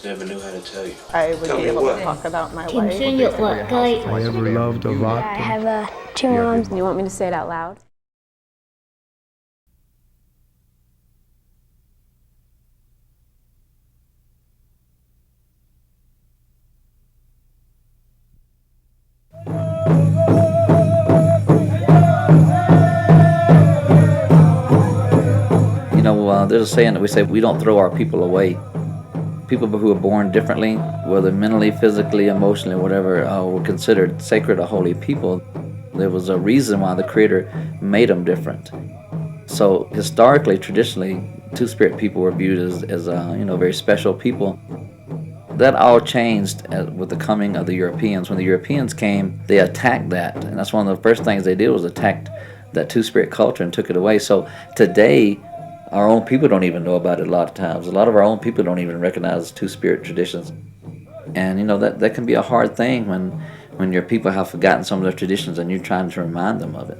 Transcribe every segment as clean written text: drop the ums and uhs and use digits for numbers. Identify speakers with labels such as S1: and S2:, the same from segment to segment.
S1: never knew how to tell you.
S2: I would be able to talk about my life.
S3: I ever loved a lot.
S4: I have 2 moms. You want me to say it out loud?
S5: There's a saying that we say we don't throw our people away. People who are born differently, whether mentally, physically, emotionally, whatever, were considered sacred or holy people. There was a reason why the Creator made them different. So historically, traditionally, Two-Spirit people were viewed as very special people. That all changed with the coming of the Europeans. When the Europeans came, they attacked that, and that's one of the first things they did was attack that Two-Spirit culture and took it away. So today, our own people don't even know about it a lot of times. A lot of our own people don't even recognize Two-Spirit traditions. And that can be a hard thing when your people have forgotten some of their traditions and you're trying to remind them of it.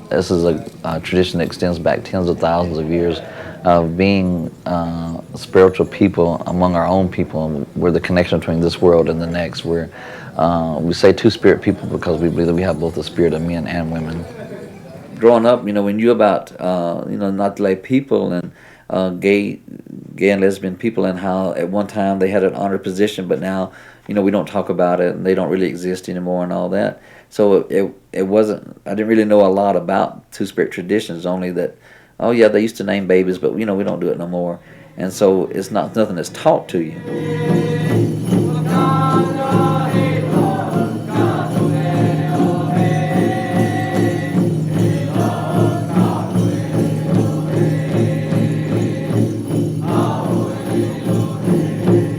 S5: This is a tradition that extends back tens of thousands of years of being spiritual people among our own people. We're the connection between this world and the next. We say Two-Spirit people because we believe that we have both the spirit of men and women. Growing up, we knew about not like people and gay and lesbian people, and how at one time they had an honored position, but now we don't talk about it and they don't really exist anymore and all that. So it wasn't. I didn't really know a lot about Two-Spirit traditions. Only that, oh yeah, they used to name babies, but we don't do it no more. And so it's nothing that's taught to you.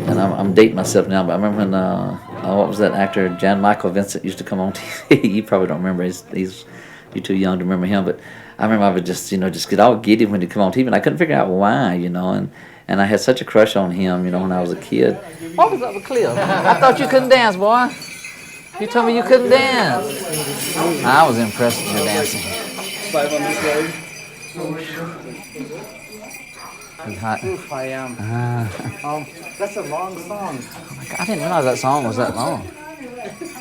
S5: And I'm dating myself now, but I remember when what was that actor, Jan Michael Vincent, used to come on TV. You probably don't remember. You're too young to remember him, but I remember I would just get all giddy when he'd come on TV, and I couldn't figure out why, and I had such a crush on him, when I was a kid. What was up with Cleo? I thought you couldn't dance, boy. You told me you couldn't dance. I was impressed with your dancing.
S6: 5 on this road.
S5: Oof,
S6: I am. That's a long song.
S5: Oh my God, I didn't realize that song was that long.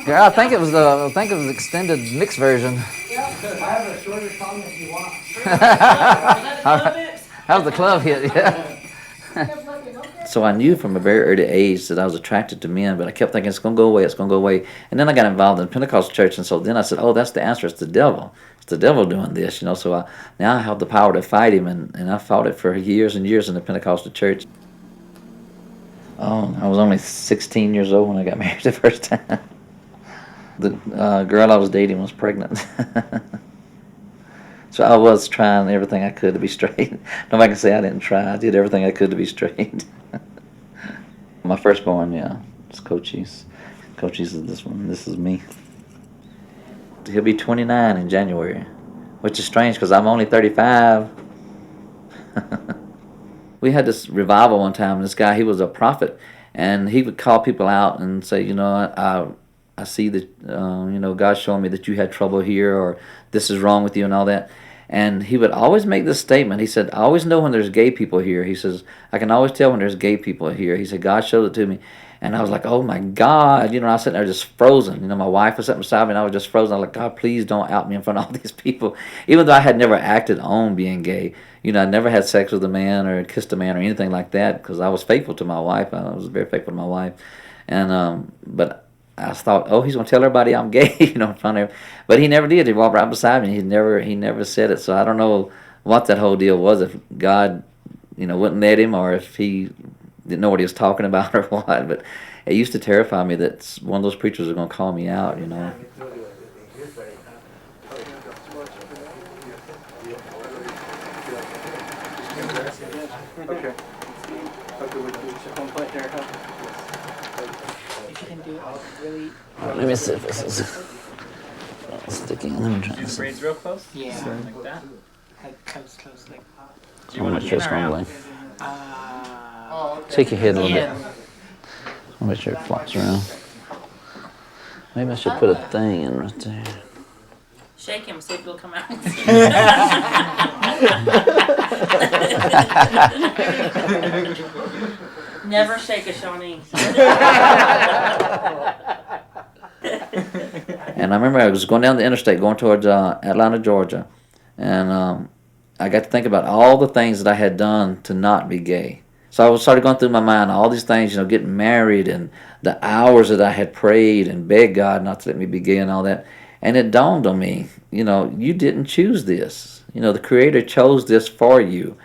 S5: Girl, I think it was the extended mix version.
S6: I have a shorter song if you want.
S5: That was the club hit, yeah. So I knew from a very early age that I was attracted to men, but I kept thinking it's going to go away, it's going to go away. And then I got involved in the Pentecostal church, and so then I said, oh, that's the answer, it's the devil. It's the devil doing this, So now I have the power to fight him, and I fought it for years and years in the Pentecostal church. Oh, I was only 16 years old when I got married the first time. The girl I was dating was pregnant. So I was trying everything I could to be straight. Nobody can say I didn't try. I did everything I could to be straight. My firstborn, yeah, it's Cochise. Cochise is this one. This is me. He'll be 29 in January, which is strange because I'm only 35. We had this revival one time. This guy, he was a prophet, and he would call people out and say, I see that, God's showing me that you had trouble here, or this is wrong with you and all that. And he would always make this statement. He said, I always know when there's gay people here. He says, I can always tell when there's gay people here. He said, God showed it to me. And I was like, oh my God. I was sitting there just frozen. My wife was sitting beside me and I was just frozen. I was like, God, please don't out me in front of all these people. Even though I had never acted on being gay. I never had sex with a man or kissed a man or anything like that because I was faithful to my wife. I was very faithful to my wife. And, but I thought, oh, he's going to tell everybody I'm gay, in front of her. But he never did. He walked right beside me. He never said it. So I don't know what that whole deal was, if God, wouldn't let him, or if he didn't know what he was talking about or what. But it used to terrify me that one of those preachers was going to call me out,
S6: Okay.
S5: Let me see if this is sticky. Let me try this.
S7: Braids real close?
S6: Yeah.
S7: Like that?
S6: Like close, like.
S5: I'm not sure it's going to
S7: Okay.
S5: shake your head a little bit. I'll make sure it flops around. Maybe I should put a thing in right there.
S1: Shake him, see if it'll come out. Never shake a Shawnee.
S5: And I remember I was going down the interstate, going towards Atlanta, Georgia, and I got to think about all the things that I had done to not be gay. So I started going through my mind all these things, you know, getting married and the hours that I had prayed and begged God not to let me be gay and all that. And it dawned on me, you know, you didn't choose this. You know, the Creator chose this for you.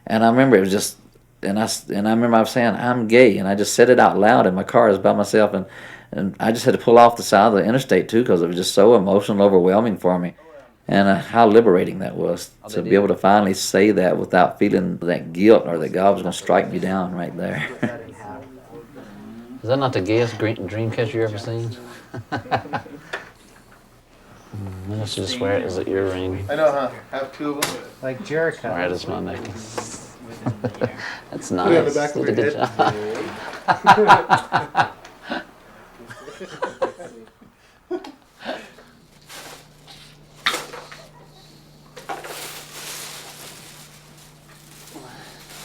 S5: And I remember it was just, and I remember I was saying, I'm gay. And I just said it out loud in my car. I was by myself. And I just had to pull off the side of the interstate, too, because it was just so emotional, overwhelming for me. And how liberating that was to be able to finally say that without feeling that guilt or that God was going to strike me down right there. Is that not the gayest dream catcher you've ever seen? Let's just wear it as an earring.
S6: I know, huh? Have two of them. Like Jericho.
S5: Wear it as my necklace. That's
S6: Put it on the
S5: nice.
S6: back of
S5: You did a
S6: your
S5: good
S6: head.
S5: job.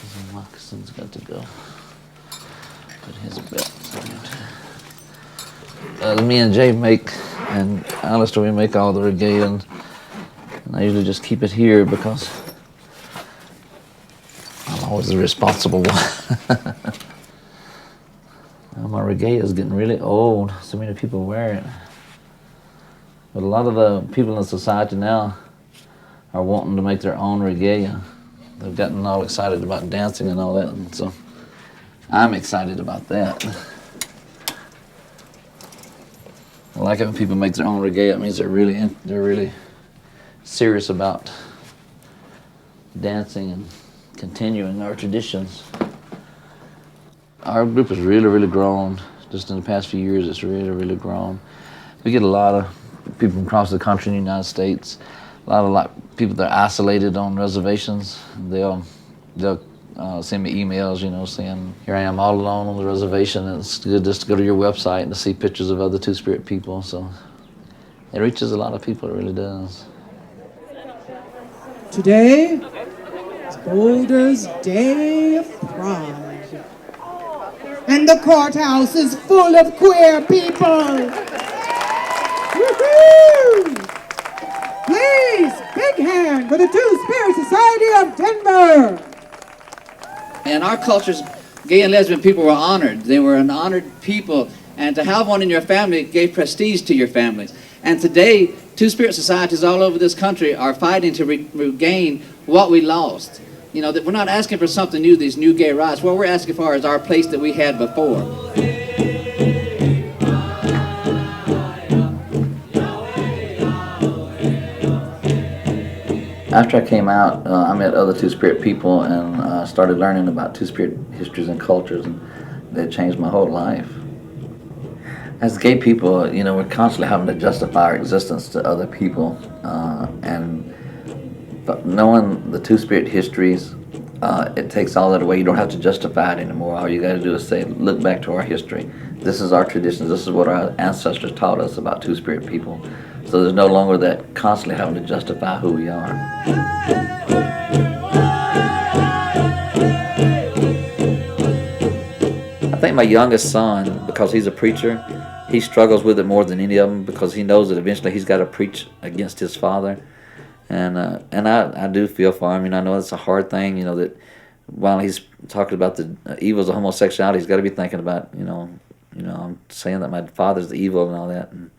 S5: His moccasins got to go. Put his belts on it. Me and Jay make, and Alistair, we make all the regalia, and I usually just keep it here because I'm always the responsible one. Now my regalia is getting really old. So many people wear it. But a lot of the people in society now are wanting to make their own regalia. They've gotten all excited about dancing and all that, and so I'm excited about that. I like it when people make their own regalia. It means they're really serious about dancing and continuing our traditions. Our group has really grown. Just in the past few years, it's really grown. We get a lot of people from across the country in the United States. A lot of people that are isolated on reservations. They'll send me emails, you know, saying, here I am all alone on the reservation, and it's good just to go to your website and to see pictures of other Two-Spirit people. So it reaches a lot of people, it really does.
S7: Today is Boulder's Day of Pride. And the courthouse is full of queer people. Woohoo! Please, big hand for the Two-Spirit Society of Denver.
S8: In our cultures, gay and lesbian people were honored. They were an honored people, and to have one in your family gave prestige to your families. And today, Two-Spirit societies all over this country are fighting to regain what we lost. You know, that we're not asking for something new, these new gay rights. What we're asking for is our place that we had before.
S5: After I came out, I met other Two-Spirit people and started learning about Two-Spirit histories and cultures, and that changed my whole life. As gay people, you know, we're constantly having to justify our existence to other people, but knowing the Two-Spirit histories, it takes all that away. You don't have to justify it anymore. All you got to do is say, look back to our history. This is our traditions. This is what our ancestors taught us about Two-Spirit people. So there's no longer that constantly having to justify who we are. I think my youngest son, because he's a preacher, he struggles with it more than any of them because he knows that eventually he's got to preach against his father. And I do feel for him. You know, I know it's a hard thing, you know, that while he's talking about the evils of homosexuality, he's got to be thinking about, you know, I'm saying that my father's the evil and all that. And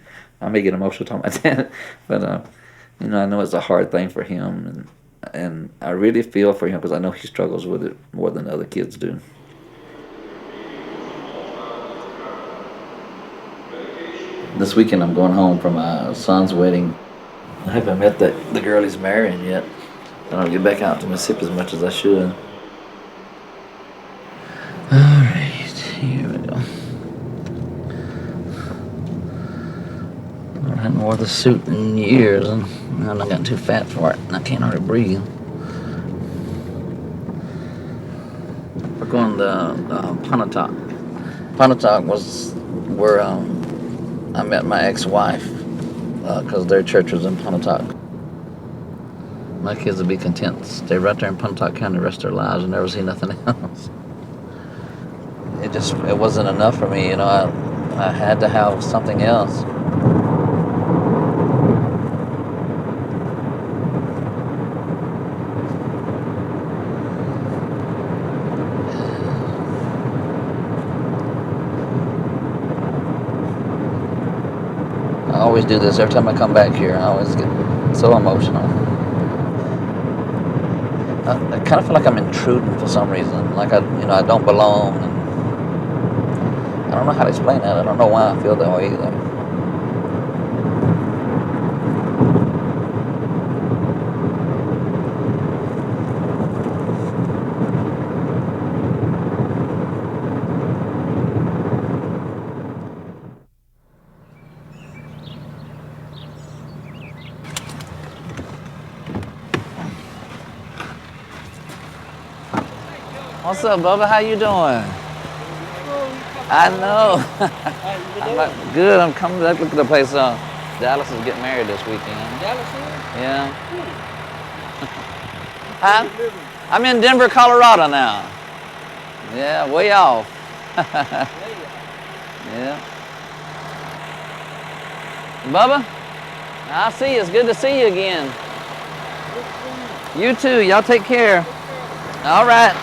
S5: I may get emotional talking about that, but you know, I know it's a hard thing for him, and I really feel for him because I know he struggles with it more than other kids do. This weekend I'm going home from my son's wedding. I haven't met the girl he's marrying yet. I don't get back out to Mississippi as much as I should. All right, here we go. I haven't worn the suit in years, and I'm not getting too fat for it, and I can't hardly breathe. We're going to Pontotoc, Pontotoc was where I met my ex-wife, because their church was in Pontotoc. My kids would be content to stay right there in Pontotoc County the rest of their lives and never see nothing else. It wasn't enough for me, you know. I had to have something else. I always do this every time I come back here. I always get so emotional. I kind of feel like I'm intruding for some reason, like I don't belong. And I don't know how to explain that. I don't know why I feel that way either. What's up, Bubba? How you doing? I know. Good. I'm coming back. Look at the place. Dallas is getting married this weekend.
S6: Dallas?
S5: Yeah. Huh? I'm in Denver, Colorado now. Yeah, way off. Yeah. Bubba, I'll see you. It's good to see you again. You too. Y'all take care. All right.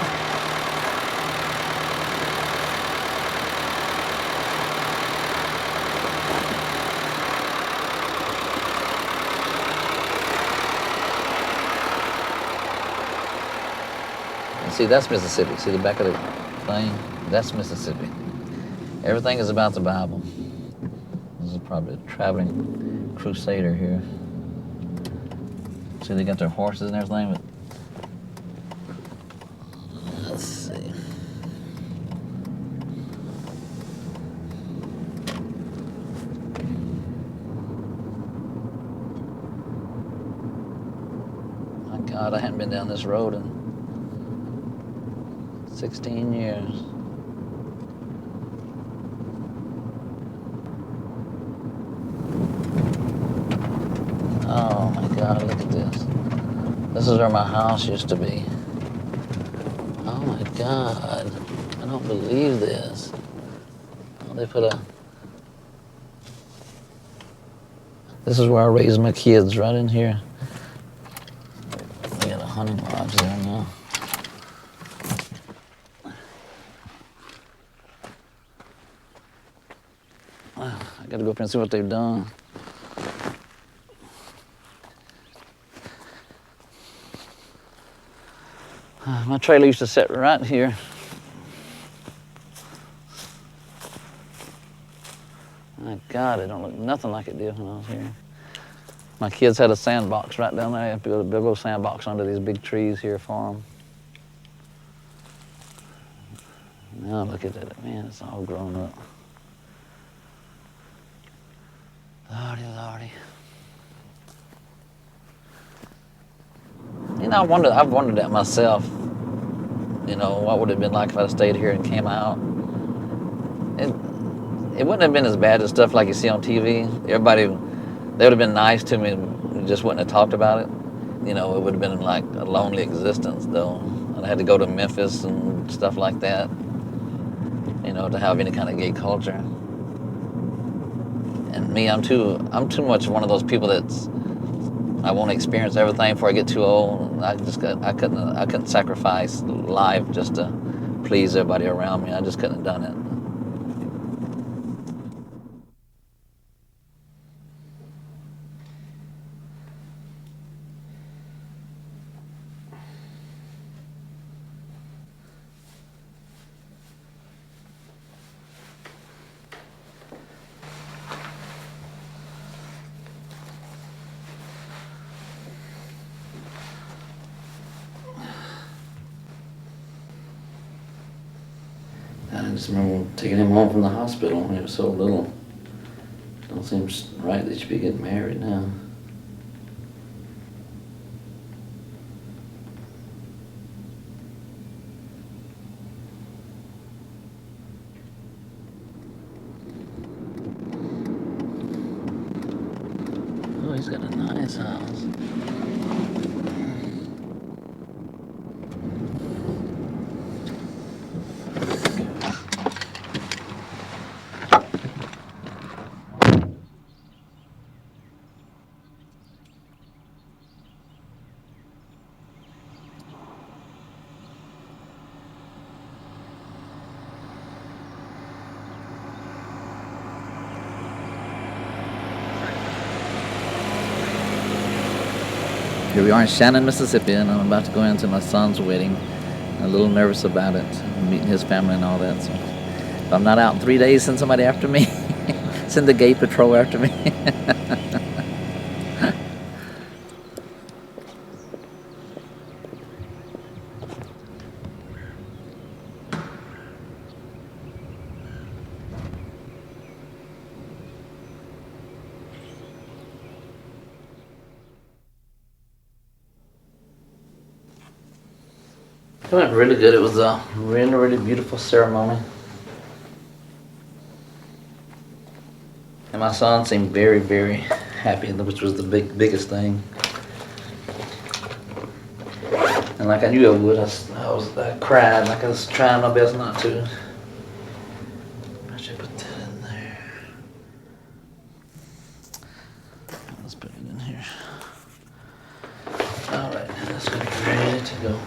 S5: See, that's Mississippi. See the back of the thing? That's Mississippi. Everything is about the Bible. This is probably a traveling crusader here. See, they got their horses and everything, but let's see. My God, I hadn't been down this road in 16 years. Oh my God, look at this. This is where my house used to be. Oh my God, I don't believe this. Oh, they put a... This is where I raised my kids, right in here. We got a hunting lodge there now. I gotta go up and see what they've done. My trailer used to sit right here. My God, it don't look nothing like it did when I was here. My kids had a sandbox right down there. I had to build a big old sandbox under these big trees here for them. Now look at it, man, it's all grown up. Lordy, Lordy. You know, I've wondered that myself. You know, what would it have been like if I'd stayed here and came out? It wouldn't have been as bad as stuff like you see on TV. Everybody, they would have been nice to me and just wouldn't have talked about it. You know, it would have been like a lonely existence, though. And I had to go to Memphis and stuff like that, you know, to have any kind of gay culture. And me, I'm too much one of those people I want to experience everything before I get too old. I couldn't sacrifice life just to please everybody around me. I just couldn't have done it. I just remember taking him home from the hospital when he was so little. Don't seem right that he should be getting married now. She's got a nice house. Here we are in Shannon, Mississippi, and I'm about to go into my son's wedding. I'm a little nervous about it, meeting his family and all that. So if I'm not out in 3 days, send somebody after me. Send the gay patrol after me. It went really good. It was a really, really beautiful ceremony. And my son seemed very, very happy, which was the biggest thing. And like I knew I would, I cried like I was trying my best not to. I should put that in there. Let's put it in here. All right, now that's gonna be ready to go.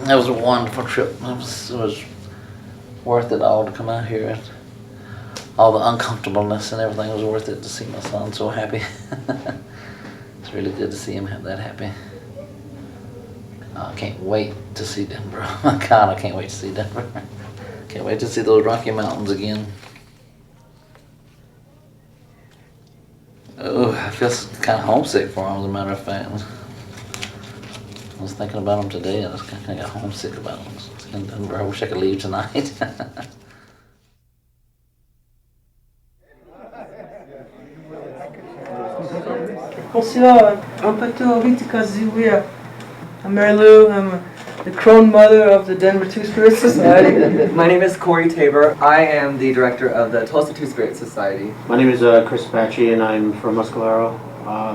S5: That was a wonderful trip. It was worth it all to come out here. And all the uncomfortableness and everything was worth it to see my son so happy. It's really good to see him have that happy. I can't wait to see Denver. Oh my God, I can't wait to see Denver. Can't wait to see those Rocky Mountains again. Oh, I feel kind of homesick for him, as a matter of fact. I was thinking about him today, and I was kind of got homesick about him. In Denver. I wish I could leave tonight.
S9: Bonsoir, I'm Pato Vitikaziwia. I'm Mary Lou. I'm the crone mother of the Denver Two-Spirit Society.
S10: My name is Corey Tabor. I am the director of the Tulsa Two-Spirit Society.
S6: My name is Chris Apache, and I'm from Muscalero,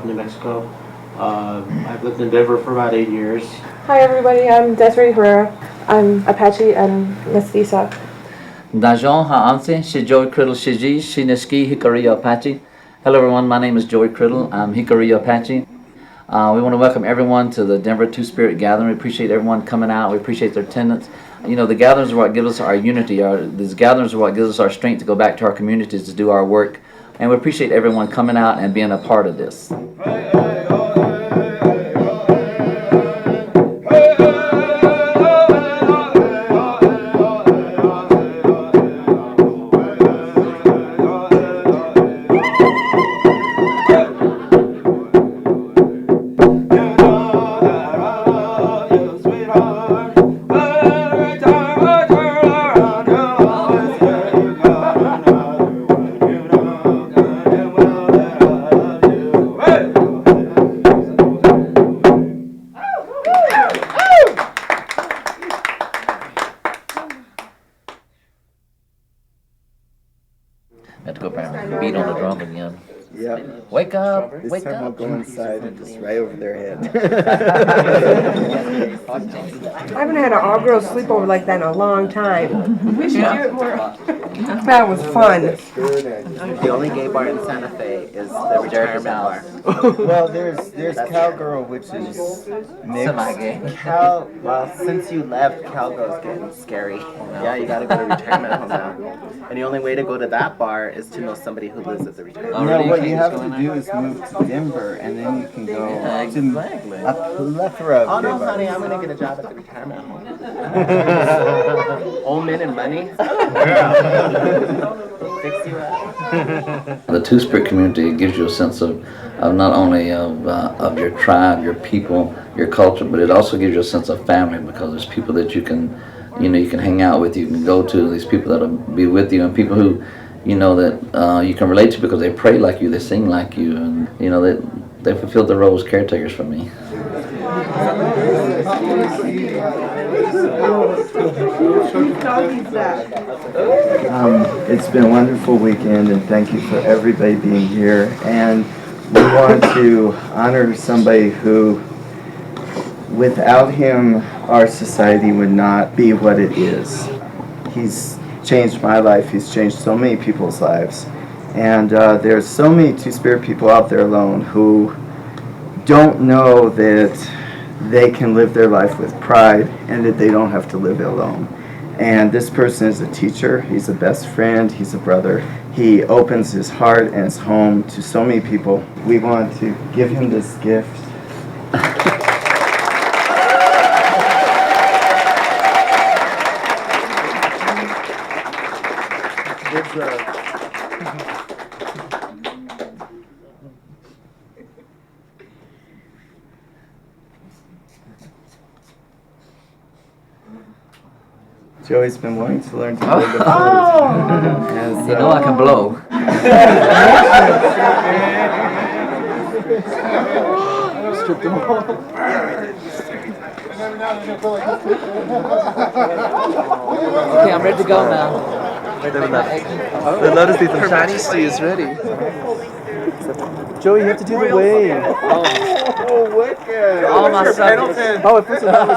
S6: New Mexico. I've lived in Denver for about 8 years.
S4: Hi everybody, I'm Desiree Herrera. I'm Apache and Mestiza.
S5: Dajon Ha'anse, she Joey Criddle, Shiji, Shineski, Hickory Apache. Hello everyone, my name is Joey Criddle. I'm Hickory Apache. We want to welcome everyone to the Denver Two-Spirit Gathering. We appreciate everyone coming out. We appreciate their attendance. You know, the gatherings are what gives us our unity. These gatherings are what gives us our strength to go back to our communities to do our work. And we appreciate everyone coming out and being a part of this. Had to go back and beat on the drum again.
S11: Yep.
S5: Wake up!
S11: This
S5: Wake
S11: time
S5: up!
S11: I'll go inside and just right over their head.
S12: I haven't had an all-girl sleepover like that in a long time. We should do it more. That was fun.
S11: The only gay bar in Santa Fe is the retirement bar. Well, there's Cowgirl, which is mixed.
S5: Semi-gay.
S11: Well, since you left, Cowgirl's getting scary. Yeah, you gotta go to retirement home now. And the only way to go to that bar is to know somebody who lives at the retirement. No, what you have to do is move to Denver, and then you can go to a plethora of
S10: Oh no,
S11: gay bars.
S10: honey, I'm gonna get a job at the retirement home. Old men and money. Fix you up.
S5: The Two-Spirit community gives you a sense of not only of your tribe, your people, your culture, but it also gives you a sense of family, because there's people that you can hang out with, you can go to, these people that'll be with you, and people who, that you can relate to because they pray like you, they sing like you, and, they fulfill the role as caretakers for me.
S11: It's been a wonderful weekend, and thank you for everybody being here. And we want to honor somebody who, without him, our society would not be what it is. He's changed my life. He's changed so many people's lives. And there's so many Two-Spirit people out there alone who don't know that they can live their life with pride and that they don't have to live it alone. And this person is a teacher, he's a best friend, he's a brother. He opens his heart and his home to so many people. We want to give him this gift. Joey's been wanting to learn to blow the flute. And
S5: You know I can blow. Okay, I'm ready to go now.
S11: The Lotus needs some shiny steez ready. Joey, you have to do the wave. Oh, wicked.
S5: All my subjects.
S11: Oh, it puts it on.